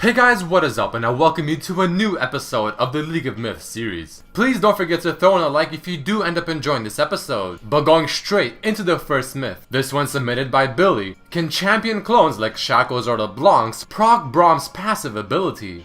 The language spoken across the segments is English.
Hey guys, what is up, and I welcome you to a new episode of the League of Myths series. Please don't forget to throw in a like if you do end up enjoying this episode. But going straight into the first myth, this one submitted by Billy. Can champion clones like Shackles or LeBlanc's proc Brahm's passive ability?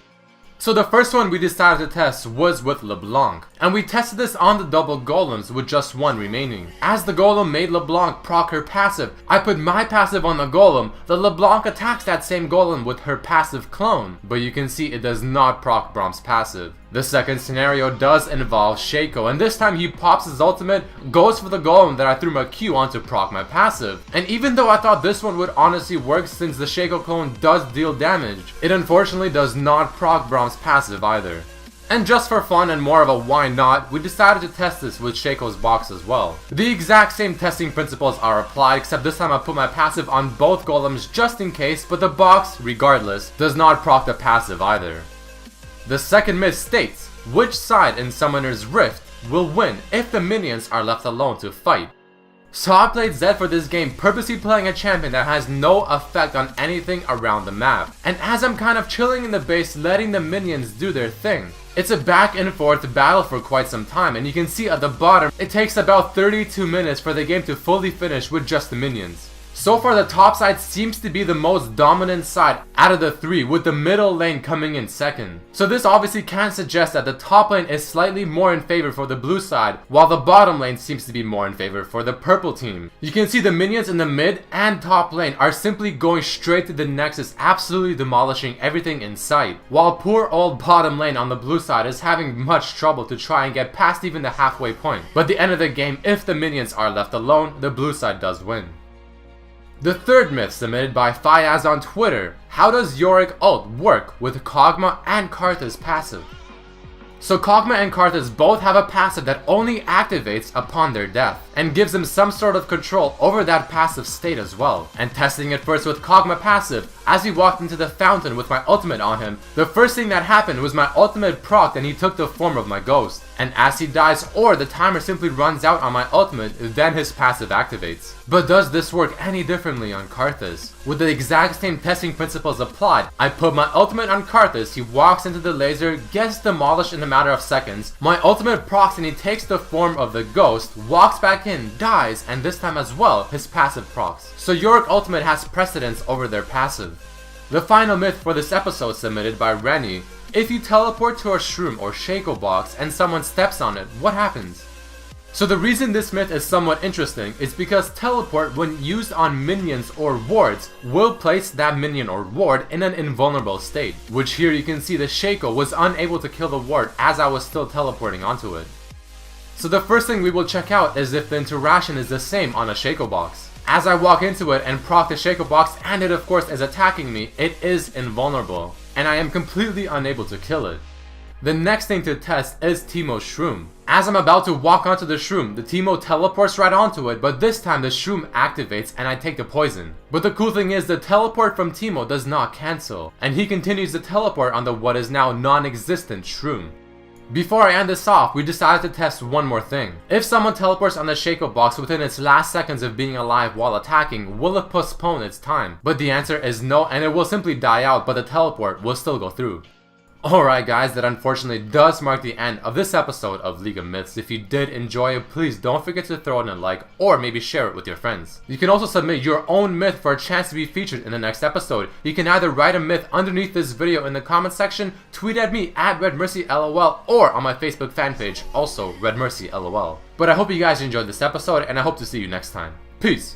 So the first one we decided to test was with LeBlanc, and we tested this on the double golems with just one remaining. As the golem made LeBlanc proc her passive, I put my passive on the golem, the LeBlanc attacks that same golem with her passive clone, but you can see it does not proc Brahm's passive. The second scenario does involve Shaco, and this time he pops his ultimate, goes for the golem that I threw my Q on to proc my passive. And even though I thought this one would honestly work since the Shaco clone does deal damage, it unfortunately does not proc Brahm's passive either. And just for fun and more of a why not, we decided to test this with Shaco's box as well. The exact same testing principles are applied, except this time I put my passive on both golems just in case, but the box, regardless, does not proc the passive either. The second myth states, which side in Summoner's Rift will win if the minions are left alone to fight? So I played Zed for this game, purposely playing a champion that has no effect on anything around the map. And as I'm kind of chilling in the base, letting the minions do their thing, it's a back and forth battle for quite some time, and you can see at the bottom, it takes about 32 minutes for the game to fully finish with just the minions. So far the top side seems to be the most dominant side out of the three, with the middle lane coming in second. So this obviously can suggest that the top lane is slightly more in favor for the blue side, while the bottom lane seems to be more in favor for the purple team. You can see the minions in the mid and top lane are simply going straight to the nexus, absolutely demolishing everything in sight, while poor old bottom lane on the blue side is having much trouble to try and get past even the halfway point. But at the end of the game, if the minions are left alone, the blue side does win. The third myth submitted by Fayaz on Twitter. How does Yorick ult work with Kog'Maw and Karthus passive? So Kog'Maw and Karthus both have a passive that only activates upon their death, and gives them some sort of control over that passive state as well. And testing it first with Kog'Maw passive, as he walked into the fountain with my ultimate on him, the first thing that happened was my ultimate procced and he took the form of my ghost. And as he dies or the timer simply runs out on my ultimate, then his passive activates. But does this work any differently on Karthus? With the exact same testing principles applied, I put my ultimate on Karthus, he walks into the laser, gets demolished in a matter of seconds, my ultimate procs and he takes the form of the ghost, walks back in, dies, and this time as well, his passive procs. So Yorick ultimate has precedence over their passive. The final myth for this episode submitted by Rennie. If you teleport to a shroom or Shaco box and someone steps on it, what happens? So the reason this myth is somewhat interesting is because teleport, when used on minions or wards, will place that minion or ward in an invulnerable state, which here you can see the Shaco was unable to kill the ward as I was still teleporting onto it. So the first thing we will check out is if the interaction is the same on a Shaco box. As I walk into it and proc the Shaco box and it of course is attacking me, it is invulnerable, and I am completely unable to kill it. The next thing to test is Teemo's shroom. As I'm about to walk onto the shroom, the Teemo teleports right onto it, but this time the shroom activates and I take the poison. But the cool thing is the teleport from Teemo does not cancel, and he continues to teleport on the what is now non-existent shroom. Before I end this off, we decided to test one more thing. If someone teleports on the Shaco box within its last seconds of being alive while attacking, will it postpone its time? But the answer is no, and it will simply die out, but the teleport will still go through. Alright guys, that unfortunately does mark the end of this episode of League of Myths. If you did enjoy it, please don't forget to throw in a like or maybe share it with your friends. You can also submit your own myth for a chance to be featured in the next episode. You can either write a myth underneath this video in the comment section, tweet at me at RedMercyLOL, or on my Facebook fan page, also RedMercyLOL. But I hope you guys enjoyed this episode and I hope to see you next time. Peace!